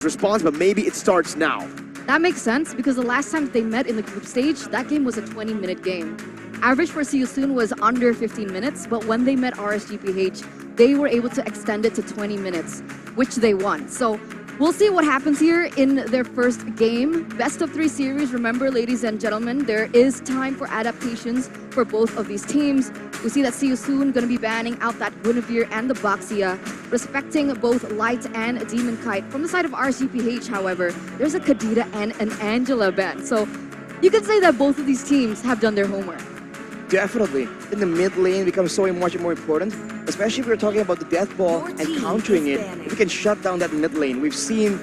response, but maybe it starts now. That makes sense because the last time they met in the group stage, that game was a 20-minute game. Average for See You Soon was under 15 minutes, but when they met RSGPH, they were able to extend it to 20 minutes, which they won. So we'll see what happens here in their first game. Best of 3 series. Remember, ladies and gentlemen, there is time for adaptations for both of these teams. We see that See You Soon going to be banning out that Guinevere and the Baxia, respecting both Light and Demon Kite. From the side of RSGPH, however, there's a Kadita and an Angela ban. So you could say that both of these teams have done their homework. Definitely. In the mid lane becomes so much more important, especially if we're talking about the death ball and countering it. If we can shut down that mid lane, we've seen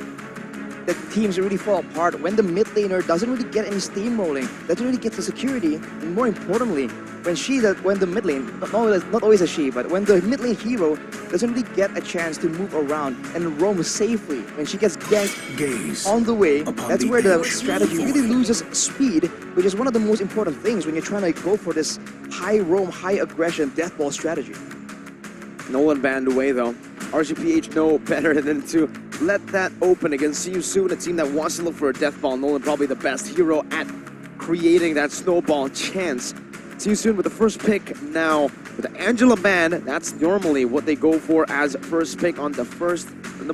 that teams really fall apart when the mid laner doesn't really get any steamrolling, doesn't really get the security, and more importantly, when the mid lane, not always a she, but when the mid lane hero doesn't really get a chance to move around and roam safely, when she gets ganked on the way, that's where the strategy really loses speed, which is one of the most important things when you're trying to go for this high roam, high aggression death ball strategy. Nolan banned away though. RSGPH know better than to let that open against See You Soon, a team that wants to look for a death ball. Nolan probably the best hero at creating that snowball chance. See You Soon with the first pick now with the Angela ban. That's normally what they go for as first pick on the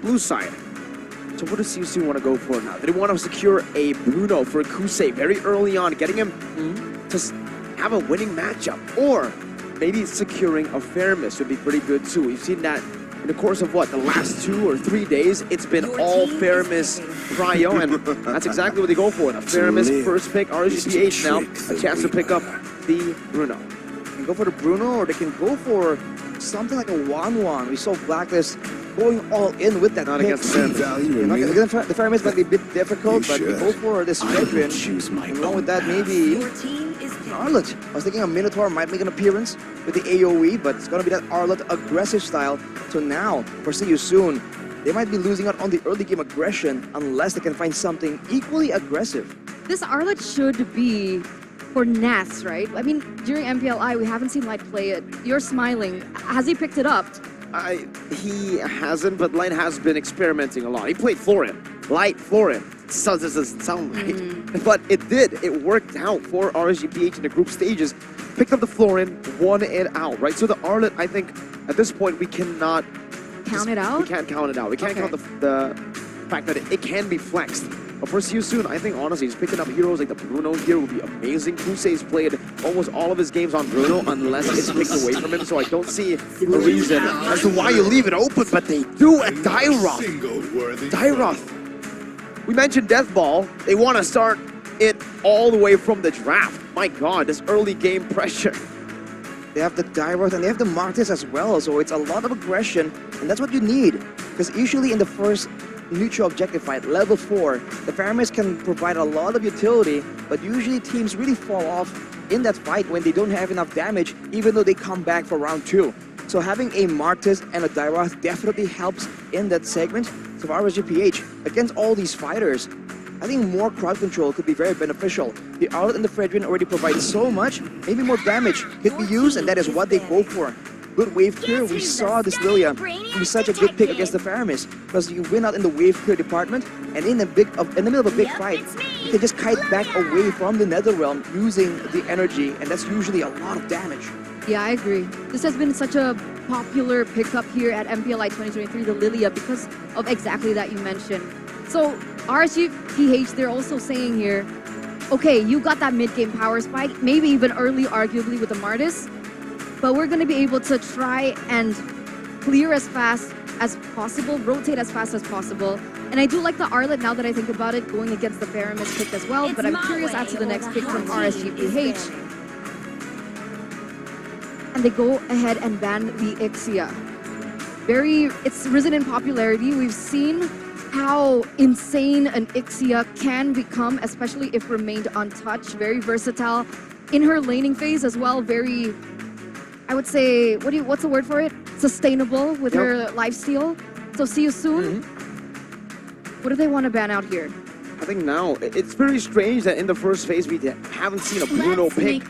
blue side. So what does See You Soon want to go for now? They want to secure a Bruno for Kusei very early on, getting him to have a winning matchup, or maybe securing a Fairness would be pretty good too. We've seen that in the course of what, the last 2 or 3 days, it's been all Fairness prio, and that's exactly what they go for. The Fairness first pick, RSGPH now, a chance to pick up the Bruno. They can go for the Bruno, or they can go for something like a Wanwan. We saw Blacklist going all in with that. Not against the Fairness. The Fairness might be a bit difficult, but we go for this Redwin. And along with that, maybe Arlet. I was thinking a Minotaur might make an appearance with the AoE, but it's going to be that Arlet aggressive style. So now, for See You Soon, they might be losing out on the early game aggression unless they can find something equally aggressive. This Arlet should be for Nas, right? I mean, during MPLI, we haven't seen Light play it. You're smiling. Has he picked it up? He hasn't, but Light has been experimenting a lot. He played Florin. Light Florin. Doesn't sound right, but it did. It worked out for RSGPH in the group stages. Picked up the Florin, won it out, right? So the Arlet, I think, at this point, we cannot count it out. We can't count it out. We can't count the fact that it can be flexed. But for See You Soon, I think honestly, just picking up heroes like the Bruno here would be amazing. Kusei's played almost all of his games on Bruno unless it's picked away from him, so I don't see a reason as to why you leave it open, but they do at Dairoth. Dairoth. We mentioned Death Ball. They want to start it all the way from the draft. My God, this early game pressure. They have the Dairoth and they have the Martis as well, so it's a lot of aggression, and that's what you need. Because usually in the first neutral objective fight, level 4, the Fairness can provide a lot of utility, but usually teams really fall off in that fight when they don't have enough damage, even though they come back for round 2. So having a Martis and a Dairoth definitely helps in that segment. So for RSGPH, against all these fighters, I think more crowd control could be very beneficial. The Arlet and the Fredrin already provide so much, maybe more damage could be used, and that is what they go for. Good wave clear. We saw this Lilia be such a good pick against the Fairness, because you win out in the wave clear department, and in the middle of a big fight, you can just kite back away from the Netherrealm using the energy, and that's usually a lot of damage. Yeah, I agree. This has been such a popular pickup here at MPLI 2023, the Lilia, because of exactly that you mentioned. So RSGPH, they're also saying here, okay, you got that mid-game power spike, maybe even early, arguably, with the Martis, but we're going to be able to try and clear as fast as possible, rotate as fast as possible. And I do like the Arlet, now that I think about it, going against the Fairness pick as well, but I'm curious as to the next pick from RSGPH. And they go ahead and ban the Ixia. It's risen in popularity. We've seen how insane an Ixia can become, especially if remained untouched. Very versatile in her laning phase as well. Very, I would say, what's the word for it? Sustainable with her lifesteal. So See You Soon. What do they want to ban out here? I think now, it's very strange that in the first phase we haven't seen a Bruno pick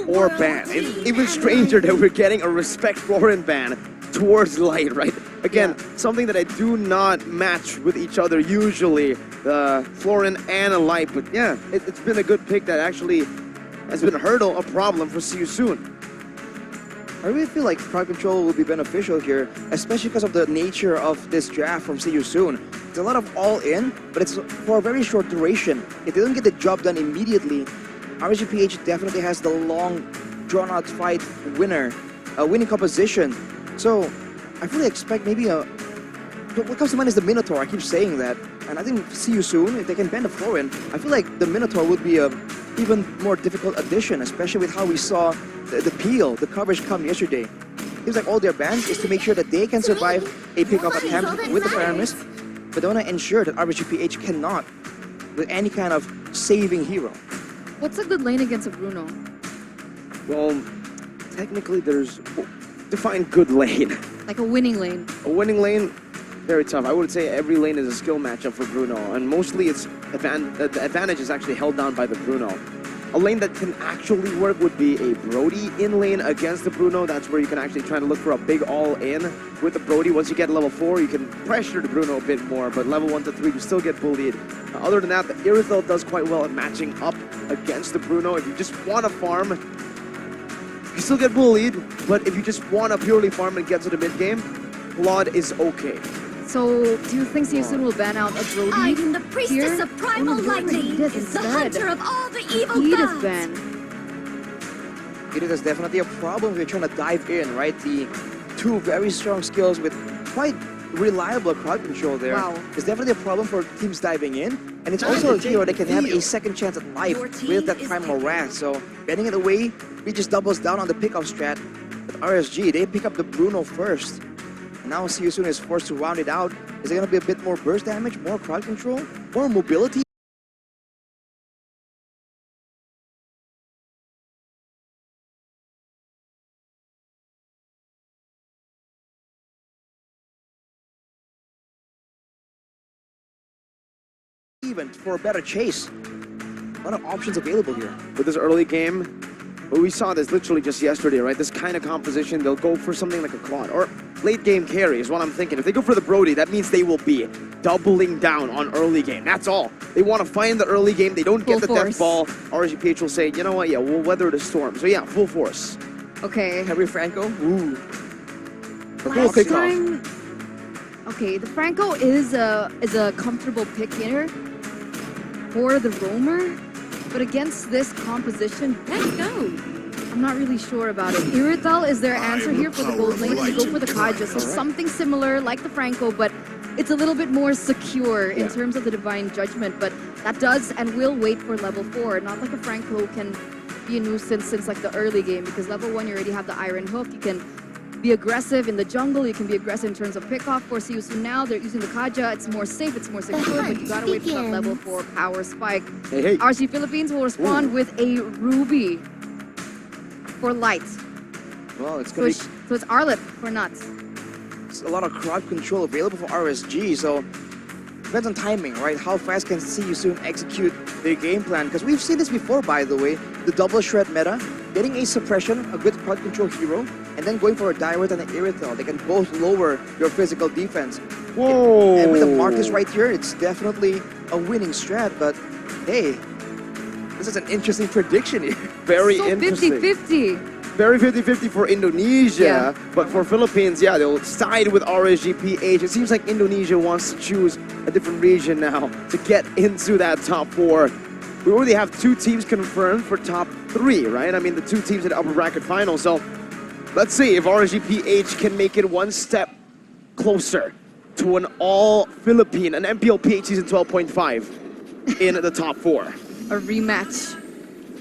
or ban. It's even stranger that we're getting a Respect Florin ban towards Light, right? Again, something that I do not match with each other usually, the Florin and a Light. But yeah, it's been a good pick that actually has been a hurdle, a problem for See You Soon. I really feel like crowd control will be beneficial here, especially because of the nature of this draft from See You Soon. It's a lot of all-in, but it's for a very short duration. If they don't get the job done immediately, RSGPH definitely has the long, drawn-out fight winning composition. So I really expect maybe what comes to mind is the Minotaur. I keep saying that, and I think See You Soon, if they can bend the Florin, I feel like the Minotaur would be a even more difficult addition, especially with how we saw the peel, the coverage come yesterday. Seems like all their bans is to make sure that they can survive a pickup attempt with the Paramis, but they want to ensure that RSGPH cannot with any kind of saving hero. What's a good lane against a Bruno? Well, technically there's define good lane. Like a winning lane. A winning lane, very tough. I would say every lane is a skill matchup for Bruno, and mostly it's the advantage is actually held down by the Bruno. A lane that can actually work would be a Brody in lane against the Bruno. That's where you can actually try to look for a big all-in with the Brody. Once you get level 4, you can pressure the Bruno a bit more, but level 1 to 3, you still get bullied. Other than that, the Irithel does quite well at matching up against the Bruno. If you just want to farm, you still get bullied, but if you just want to purely farm and get to the mid-game, Claude is okay. So, do you think See You Soon will ban out a Brody? I am the priestess here? of primal lightning, Edith the hunter of all the evil Edith gods. ban. It is definitely a problem if you're trying to dive in, right? The two very strong skills with quite reliable crowd control there. Wow. It's definitely a problem for teams diving in, and it's also a hero that can have a second chance at life with that Primal Wrath. So banning it away, he just doubles down on the pickup strat. But RSG, they pick up the Bruno first. Now See You Soon is forced to round it out. Is it going to be a bit more burst damage, more crowd control, more mobility? Even for a better chase. A lot of options available here. With this early game, well, we saw this literally just yesterday, right? This kind of composition, they'll go for something like a Claude. Or late game carry is what I'm thinking. If they go for the Brody, that means they will be doubling down on early game. That's all. They want to find the early game. They don't get the death ball. RSGPH will say, you know what? Yeah, we'll weather the storm. So yeah, full force. Okay. Henry Franco? Ooh. The full Last kickoff. time, okay, the Franco is a comfortable pick here for the roamer, but against this composition, let's go. I'm not really sure about it. Irithel is their answer here for the gold lane. They go for the Kaja, so something similar like the Franco, but it's a little bit more secure in terms of the Divine Judgment, but that does and will wait for level 4. Not like a Franco can be a nuisance since like the early game, because level 1 you already have the Iron Hook. You can be aggressive in the jungle, you can be aggressive in terms of pickoff. For See You Soon now, they're using the Kaja. It's more safe, it's more secure, but you gotta wait for that level 4 power spike. Hey. RC Philippines will respond with a Ruby for Light. Well, it's So going it's, to so it's Arlet for Nuts. be a lot of crowd control available for RSG, so depends on timing, right? How fast can See You Soon execute their game plan? Because we've seen this before, by the way, the double shred meta, getting a suppression, a good crowd control hero, and then going for a Direwolf and an Irithel. They can both lower your physical defense. Whoa! And with the Marcus right here, it's definitely a winning strat, but hey, this is an interesting prediction here. Very So interesting. 50-50. Very 50-50 for Indonesia, Yeah. but for Philippines, yeah, they'll side with RSGPH. It seems like Indonesia wants to choose a different region now to get into that top 4. We already have 2 teams confirmed for top 3, right? I mean, the 2 teams in the upper bracket final, so let's see if RSGPH can make it one step closer to an all-Philippine, an MPLPH season 12.5 in the top 4. A rematch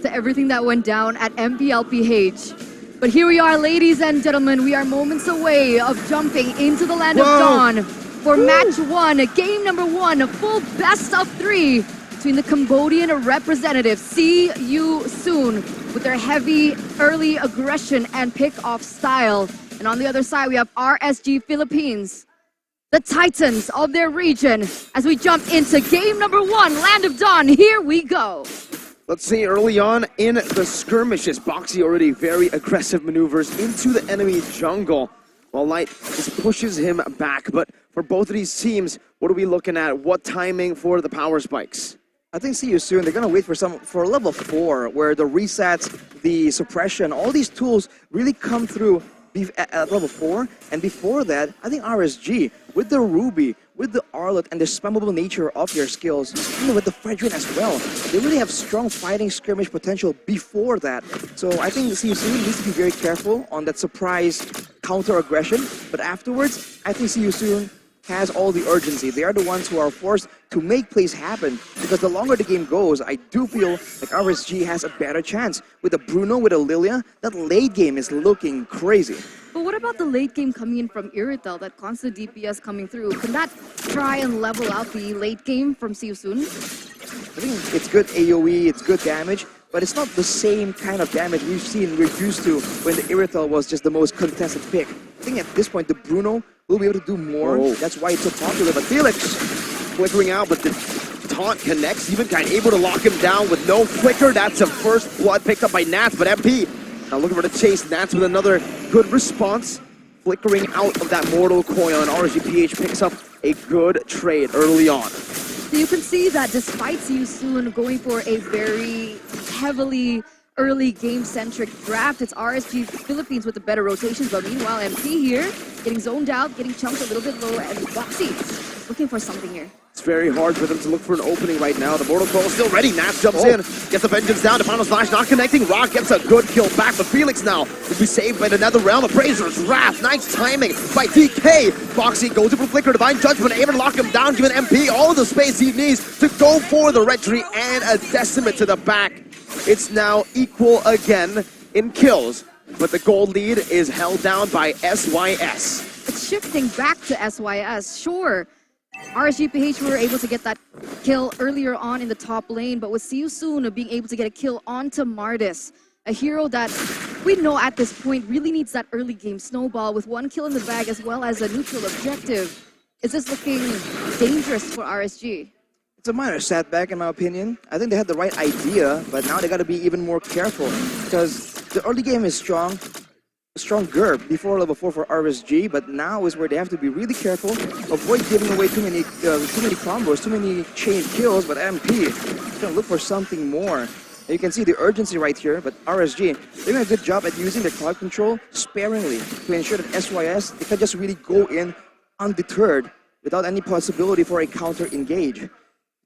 to everything that went down at MPLPH. But here we are, ladies and gentlemen. We are moments away of jumping into the land of dawn for match 1, game number 1, a full best of 3 between the Cambodian representatives, See You Soon, with their heavy early aggression and pick-off style. And on the other side, we have RSG Philippines, the titans of their region, as we jump into game number 1, Land of Dawn. Here we go. Let's see, early on in the skirmishes, Boxy already very aggressive maneuvers into the enemy jungle. while Light just pushes him back. But for both of these teams, what are we looking at? What timing for the power spikes? I think see you soon. They're gonna wait for level 4, where the resets, the suppression, all these tools really come through at level 4. And before that, I think RSG with the Ruby, with the Arlet, and the spammable nature of your skills, even with the Fredrin as well, they really have strong fighting skirmish potential before that. So I think see you soon needs to be very careful on that surprise counter aggression. But afterwards, I think see you soon has all the urgency. They are the ones who are forced to make plays happen, because the longer the game goes, I do feel like RSG has a better chance. With a Bruno, with a Lilia, that late game is looking crazy. But what about the late game coming in from Iritel, that constant DPS coming through? Can that try and level out the late game from Seosun? I think it's good AoE, it's good damage, but it's not the same kind of damage we're used to when the Iritel was just the most contested pick. I think at this point, the Bruno will be able to do more. Oh. That's why it's so popular. But Felix Flickering out, but the taunt connects. Even kind of able to lock him down with no flicker. That's a first blood picked up by Nats, but MP now looking for the chase. Nats with another good response. Flickering out of that Mortal Coil, and RSGPH picks up a good trade early on. So you can see that despite Seosun going for a very heavily early game-centric draft, it's RSG Philippines with the better rotations, but meanwhile MP here getting zoned out, getting chunked a little bit lower, and Boxy looking for something here. It's very hard for them to look for an opening right now. The Mortal Coil is still ready. Nats jumps in, gets the Vengeance down. The final slash not connecting. Rock gets a good kill back, but Felix now will be saved by the Nether Realm. Appraiser's Wrath. Nice timing by DK. Boxy goes in for Flicker. Divine Judgment able to lock him down, giving MP all of the space he needs to go for the Red Tree and a Decimate to the back. It's now equal again in kills, but the gold lead is held down by SYS. It's shifting back to SYS, sure. RSGPH were able to get that kill earlier on in the top lane, but with Seosun being able to get a kill onto Mardis, a hero that we know at this point really needs that early game snowball with one kill in the bag as well as a neutral objective. Is this looking dangerous for RSG? It's a minor setback in my opinion. I think they had the right idea, but now they got to be even more careful, because the early game is stronger before level 4 for RSG, but now is where they have to be really careful, avoid giving away too many combos, too many chain kills. But MP is gonna look for something more. And you can see the urgency right here, but RSG doing a good job at using their cloud control sparingly to ensure that SYS, they can just really go in undeterred without any possibility for a counter engage.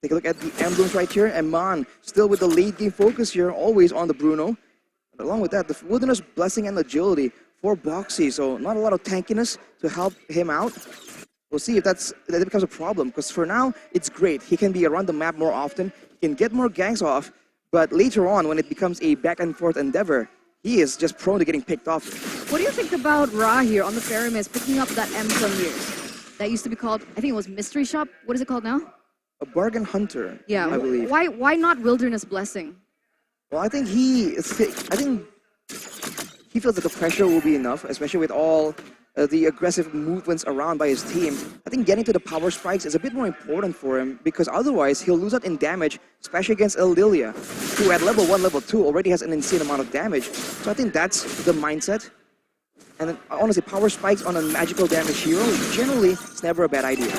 Take a look at the emblems right here, and Man still with the late game focus here, always on the Bruno. But along with that, the Wilderness Blessing and Agility for Boxy, so not a lot of tankiness to help him out. We'll see if that becomes a problem, because for now, it's great. He can be around the map more often, he can get more ganks off, but later on, when it becomes a back-and-forth endeavor, he is just prone to getting picked off. What do you think about Ra here on the Pyramis picking up that emblem here? That used to be called, I think it was Mystery Shop. What is it called now? A Bargain Hunter, yeah, I believe. Why not Wilderness Blessing? Well, I think he feels that the pressure will be enough, especially with all the aggressive movements around by his team. I think getting to the power spikes is a bit more important for him, because otherwise he'll lose out in damage, especially against Lilia, who at level 1, level 2 already has an insane amount of damage. So I think that's the mindset. And then, honestly, power spikes on a magical damage hero, generally, it's never a bad idea.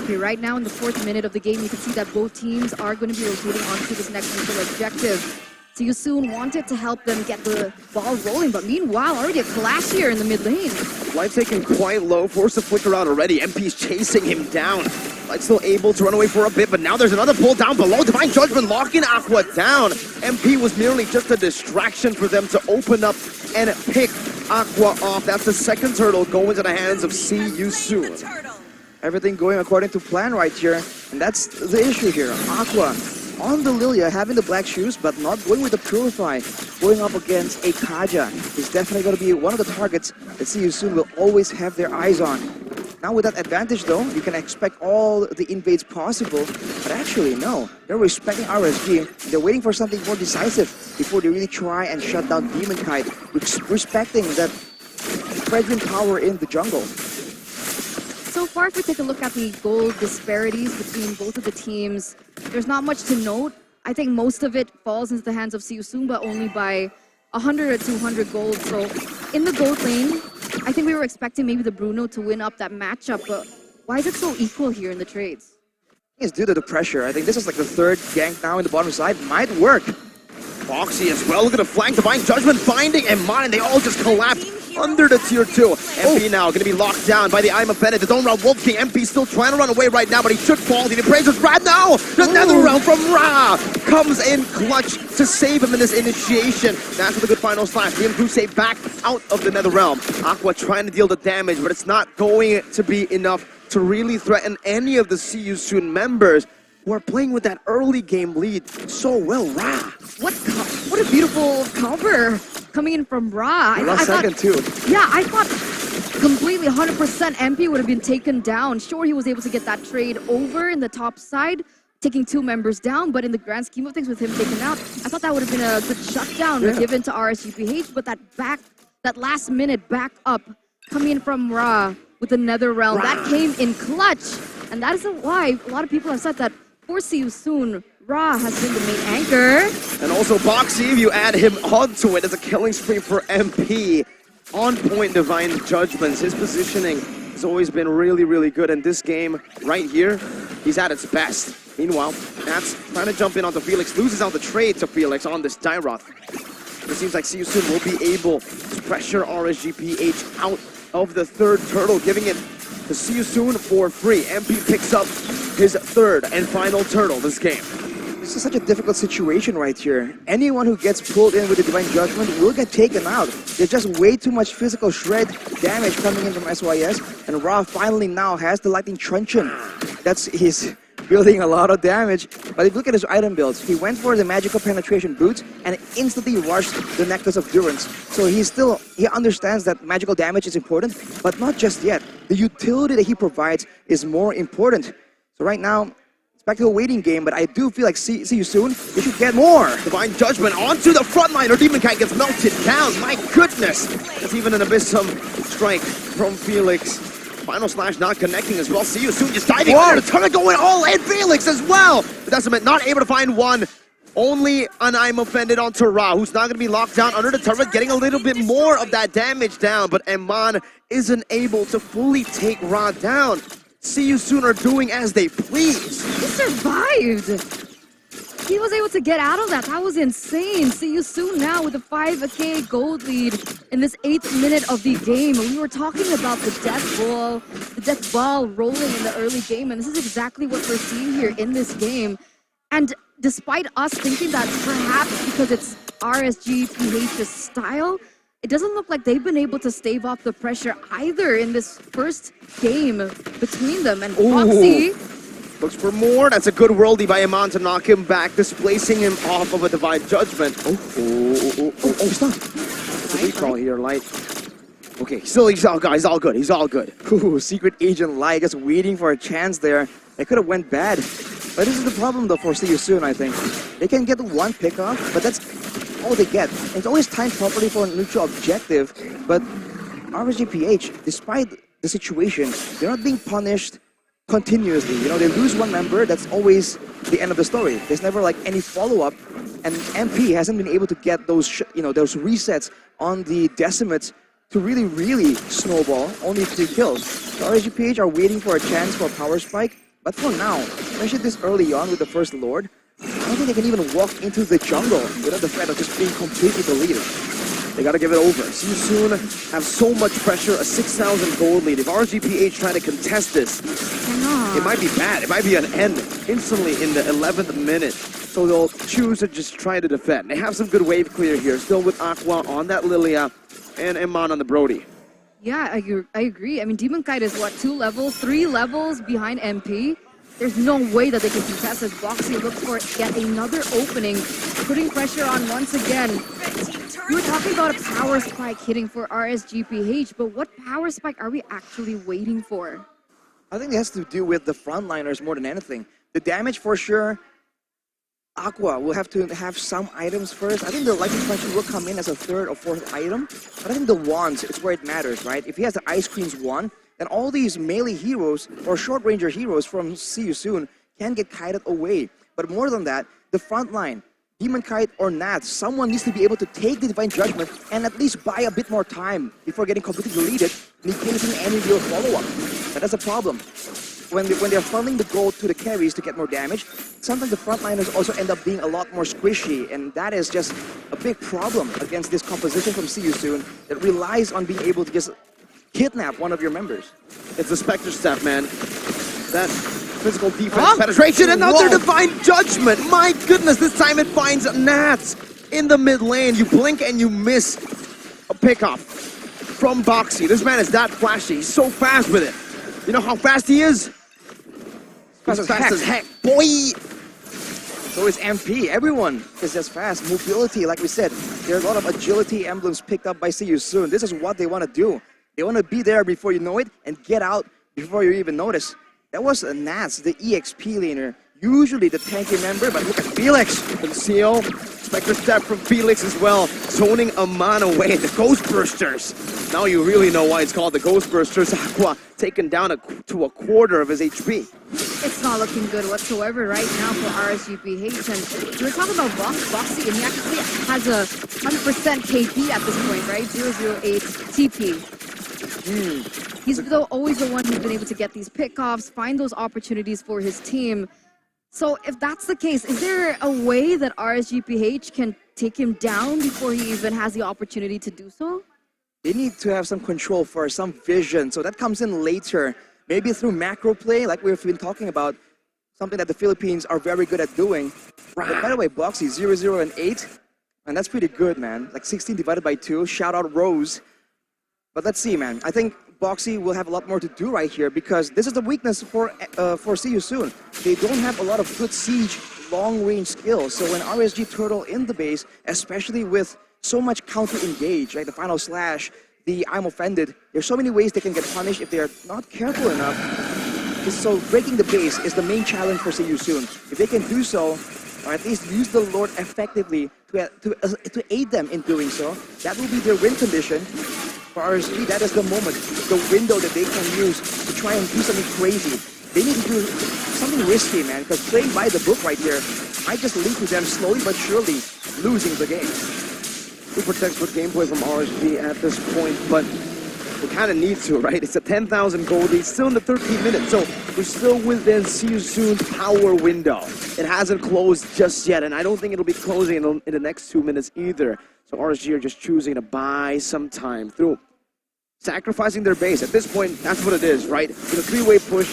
Okay, right now in the 4th minute of the game, you can see that both teams are going to be rotating onto this next neutral objective. Seosun wanted to help them get the ball rolling, but meanwhile, already a clash here in the mid lane. Light taken quite low, forced to flicker out already. MP's chasing him down. Light still able to run away for a bit, but now there's another pull down below. Divine Judgment locking Aqua down. MP was merely just a distraction for them to open up and pick Aqua off. That's the second turtle going to the hands of Seosun. Everything going according to plan right here, and that's the issue here. Aqua on the Lilia, having the black shoes, but not going with the Purify. Going up against a Kaja is definitely going to be one of the targets that Seosun will always have their eyes on. Now with that advantage though, you can expect all the invades possible, but actually no. They're respecting RSG, they're waiting for something more decisive before they really try and shut down Demon Kite, respecting that Fredrin power in the jungle. So far, if we take a look at the gold disparities between both of the teams, there's not much to note. I think most of it falls into the hands of Seosun, but only by 100 or 200 gold. So in the gold lane, I think we were expecting maybe the Bruno to win up that matchup, but why is it so equal here in the trades? It's due to the pressure. I think this is like the third gank now in the bottom side. Might work. Foxy as well, look at the flank, Divine Judgment finding Eman, and they all just collapse under the tier 2. MP now going to be locked down by the I'm Offended. The Zone Realm Wolf King. MP still trying to run away right now, but he should fall. The Appraiser's Brad now! The Nether Realm from Ra comes in clutch to save him in this initiation. That's with a good final slash. Liam Crusade back out of the Nether Realm. Aqua trying to deal the damage, but it's not going to be enough to really threaten any of the See You Soon members who are playing with that early game lead so well. Ra! What a beautiful cover coming in from Ra. Last second too. Yeah, I thought completely 100% MP would have been taken down. Sure, he was able to get that trade over in the top side, taking 2 members down, but in the grand scheme of things with him taken out, I thought that would have been a good shutdown given to RSGPH, but that last minute back up coming in from Ra with the Nether Realm, that came in clutch. And that is why a lot of people have said that for See You Soon, Ra has been the main anchor. And also Boxy, if you add him onto it, it's a killing spree for MP. On point Divine Judgments. His positioning has always been really, really good. And this game right here, he's at its best. Meanwhile, Nats trying to jump in onto Felix, loses out the trade to Felix on this Dyroth. It seems like See You Soon will be able to pressure RSGPH out of the third turtle, giving it to See You Soon for free. MP picks up his third and final turtle this game. This is such a difficult situation right here. Anyone who gets pulled in with the Divine Judgment will get taken out. There's just way too much physical shred damage coming in from SYS, and Ra finally now has the Lightning Truncheon. He's building a lot of damage. But if you look at his item builds, he went for the Magical Penetration Boots and instantly rushed the Necklace of Durance. So he understands that magical damage is important, but not just yet. The utility that he provides is more important. So right now, it's back to a waiting game, but I do feel like See You Soon, we should get more. Divine Judgment onto the front line, or Demon Kite gets melted down. My goodness! It's even an Abyssum strike from Felix. Final slash not connecting as well. See You Soon just diving under the turret, going all in. Felix as well. The Decimate not able to find one. Only an I'm Offended onto Ra, who's not going to be locked down under the turret, getting a little bit more of that damage down, but Eman isn't able to fully take Ra down. See You Soon are doing as they please. He survived. He was able to get out of that. That was insane. See You Soon now with a 5K gold lead in this 8th minute of the game. We were talking about the death ball rolling in the early game, and this is exactly what we're seeing here in this game. And despite us thinking that perhaps because it's RSGPH's style, it doesn't look like they've been able to stave off the pressure either in this first game between them. And Foxy looks for more. That's a good worldie by Eman to knock him back, displacing him off of a Divine Judgment. Stop. Recall here, Light. Okay, still he's all good. He's all good. Ooh, Secret Agent Light just waiting for a chance there. It could have went bad. But this is the problem though for See You Soon, I think. They can get one pick off, but that's all they get. It's always timed properly for a neutral objective, but RSGPH, despite the situation, they're not being punished continuously. You know, they lose one member, that's always the end of the story. There's never like any follow-up, and MP hasn't been able to get those, those resets on the decimates to really snowball. Only 3 kills. So RSGPH are waiting for a chance for a power spike, but for now, especially this early on with the first Lord, I don't think they can even walk into the jungle without the threat of just being completely deleted. They gotta give it over. See You Soon have so much pressure, a 6,000 gold lead. If RSGPH trying to contest this, it might be bad. It might be an end instantly in the 11th minute. So they'll choose to just try to defend. They have some good wave clear here, still with Aqua on that Lilia and Eman on the Brody. Yeah, I agree. I mean, Demon Kite is what, 2 levels, 3 levels behind MP? There's no way that they can contest as Boxy looks for yet another opening, putting pressure on once again. We were talking about a power spike hitting for RSGPH, but what power spike are we actually waiting for? I think it has to do with the frontliners more than anything. The damage for sure, Aqua will have to have some items first. I think the Lightning Punch will come in as a 3rd or 4th item, but I think the wands, it's where it matters, right? If he has the Ice Queen's wand, then all these melee heroes or short ranger heroes from See You Soon can get kited away. But more than that, the front line, Demon Kite or Nats, someone needs to be able to take the Divine Judgment and at least buy a bit more time before getting completely deleted, negating any real follow-up. But that's a problem. When they're funneling the gold to the carries to get more damage, sometimes the frontliners also end up being a lot more squishy, and that is just a big problem against this composition from See You Soon that relies on being able to just kidnap one of your members. It's the Spectre step, man. That physical defense penetration, another Divine Judgment. My goodness, this time it finds Nats in the mid lane. You blink and you miss a pickoff from Boxy. This man is that flashy. He's so fast with it. You know how fast he is? Fast as heck, boy! So is MP. Everyone is just fast. Mobility, like we said, there are a lot of agility emblems picked up by See You Soon. This is what they want to do. They want to be there before you know it and get out before you even notice. That was Nats, the EXP laner, usually the tanky member, but look at Felix. Conceal, Spectre step from Felix as well, zoning a man away, the Ghost Bursters. Now you really know why it's called the Ghost Bursters. Aqua taken down to a quarter of his HP. It's not looking good whatsoever right now for RSGPH. And we were talking about Boxy, and he actually has a 100% KP at this point, right? 008 TP. He's always the one who's been able to get these pickoffs, find those opportunities for his team. So if that's the case, is there a way that RSGPH can take him down before he even has the opportunity to do so? They need to have some control first, some vision. So that comes in later. Maybe through macro play, like we've been talking about, something that the Philippines are very good at doing. But by the way, Boxy, 0, and 8. And that's pretty good, man. Like 16 divided by 2. Shout out Rose. But let's see, man. I think Boxy will have a lot more to do right here because this is the weakness for See You Soon. They don't have a lot of good siege, long-range skills. So when RSG turtle in the base, especially with so much counter-engage, like the final slash, the I'm offended, there's so many ways they can get punished if they are not careful enough. So breaking the base is the main challenge for See You Soon. If they can do so, or at least use the Lord effectively to aid them in doing so, that will be their win condition. For RSG, that is the moment, the window that they can use to try and do something crazy. They need to do something risky, man, because playing by the book right here might just lead to them slowly but surely losing the game. Super textbook gameplay from RSG at this point, but we kind of need to, right? It's a 10,000 gold lead, still in the 13 minutes, so we're still within See You Soon's power window. It hasn't closed just yet, and I don't think it'll be closing in the next 2 minutes either. So RSG are just choosing to buy some time through sacrificing their base. At this point, that's what it is, right? In a three-way push,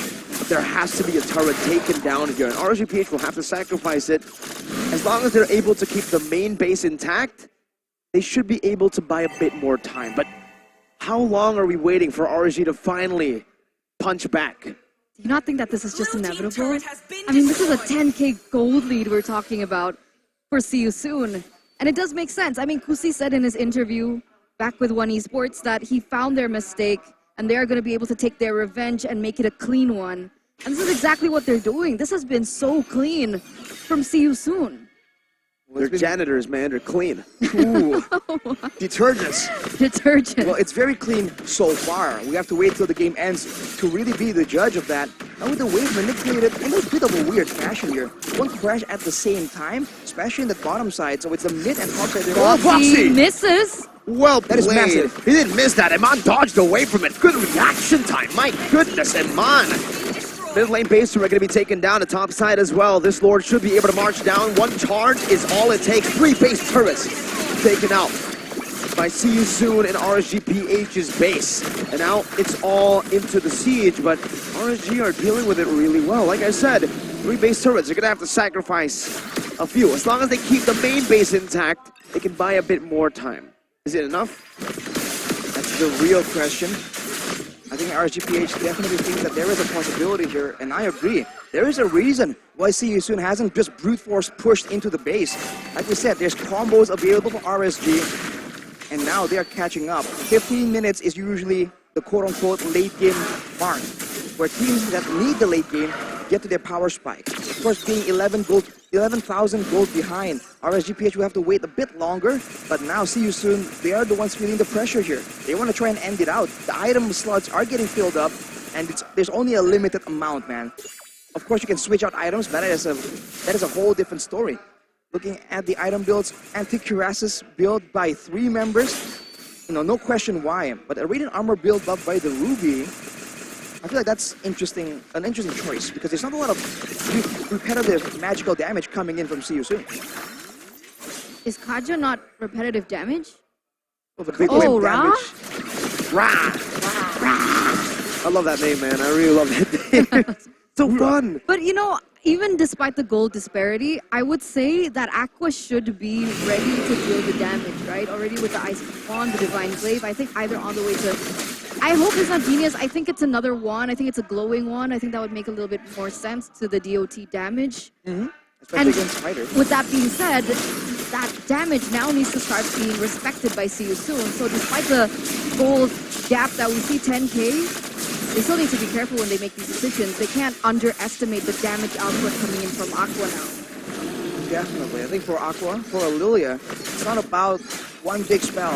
there has to be a turret taken down here, and RSGPH will have to sacrifice it. As long as they're able to keep the main base intact, they should be able to buy a bit more time. But how long are we waiting for RSG to finally punch back? Do you not think that this is just inevitable? I mean, this is a 10k gold lead we're talking about for See You Soon. And it does make sense. I mean, Kusi said in his interview back with One Esports that he found their mistake and they are going to be able to take their revenge and make it a clean one. And this is exactly what they're doing. This has been so clean from See You Soon. They're janitors, man. They're clean. Ooh. Detergents. Detergent. Well, it's very clean so far. We have to wait till the game ends to really be the judge of that. Now with the wave manipulated in a bit of a weird fashion here. One crash at the same time, especially in the bottom side. So it's a mid and top side. Boxy misses. Well played. That is massive. He didn't miss that. Iman dodged away from it. Good reaction time. My goodness, Iman. Mid lane base are going to be taken down. The top side as well. This Lord should be able to march down. One charge is all it takes. 3 base turrets taken out by See You Soon and RSGPH's base. And now it's all into the siege, but RSG are dealing with it really well. Like I said, 3 base turrets. They're going to have to sacrifice a few. As long as they keep the main base intact, they can buy a bit more time. Is it enough? That's the real question. I think RSGPH definitely thinks that there is a possibility here, and I agree. There is a reason why See You Soon hasn't just brute force pushed into the base. Like we said, there's combos available for RSG, and now they are catching up. 15 minutes is usually the quote-unquote late game mark, where teams that need the late game get to their power spike. Of course, being 11,000 gold behind, RSGPH will have to wait a bit longer, but now See You Soon, they are the ones feeling the pressure here. They want to try and end it out. The item slots are getting filled up, and there's only a limited amount, man. Of course, you can switch out items, but that is a whole different story. Looking at the item builds, anti-cuirasses built by 3 members. No question why, but a radiant armor build buffed by the Ruby. I feel like that's an interesting choice because there's not a lot of repetitive magical damage coming in from See You Soon. Is Kaja not repetitive damage? Well, the big Oh, whip Ra? damage. Ra! I love that name, man. I really love that name. So fun. But even despite the gold disparity, I would say that Aqua should be ready to deal the damage, right? Already with the Ice Wand, the Divine Glaive. I think either on the way to... I hope it's not Genius. I think it's another wand. I think it's a glowing wand. I think that would make a little bit more sense to the DOT damage. Especially against Spider. With that being said, that damage now needs to start being respected by See You Soon. So despite the gold gap that we see, 10k, they still need to be careful when they make these decisions. They can't underestimate the damage output coming in from Aqua now. Definitely. I think for Aqua, for Lilia, it's not about one big spell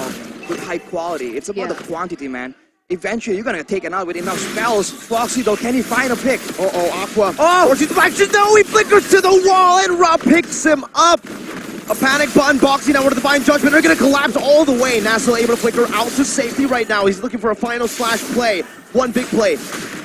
with high quality. It's about the quantity, man. Eventually, you're going to take it out with enough spells. Foxy, though, can he find a pick? Aqua. Oh! Or she's back. No, he flickers to the wall, and Rob picks him up. A panic button boxing out with the Divine Judgment. They're going to collapse all the way. Nassel able to flicker out to safety right now. He's looking for a final slash play. One big play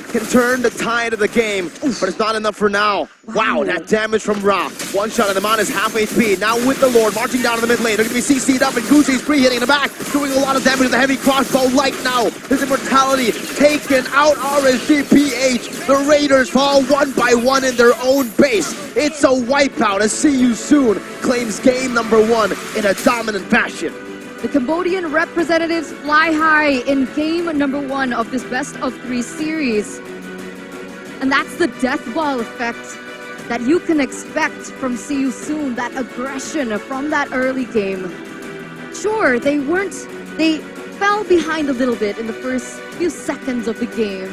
can turn the tide of the game, but it's not enough for now. Wow, that damage from Ra. One shot, and the man is half HP. Now with the Lord, marching down to the mid lane. They're going to be CC'd up, and Gucci's pre-hitting in the back, doing a lot of damage with the heavy crossbow. Like now, his immortality taken out. RSGPH. The Raiders fall one by one in their own base. It's a wipeout as See You Soon claims game number 1 in a dominant fashion. The Cambodian representatives fly high in game number 1 of this best-of-3 series. And that's the death ball effect that you can expect from See You Soon, that aggression from that early game. Sure, they fell behind a little bit in the first few seconds of the game.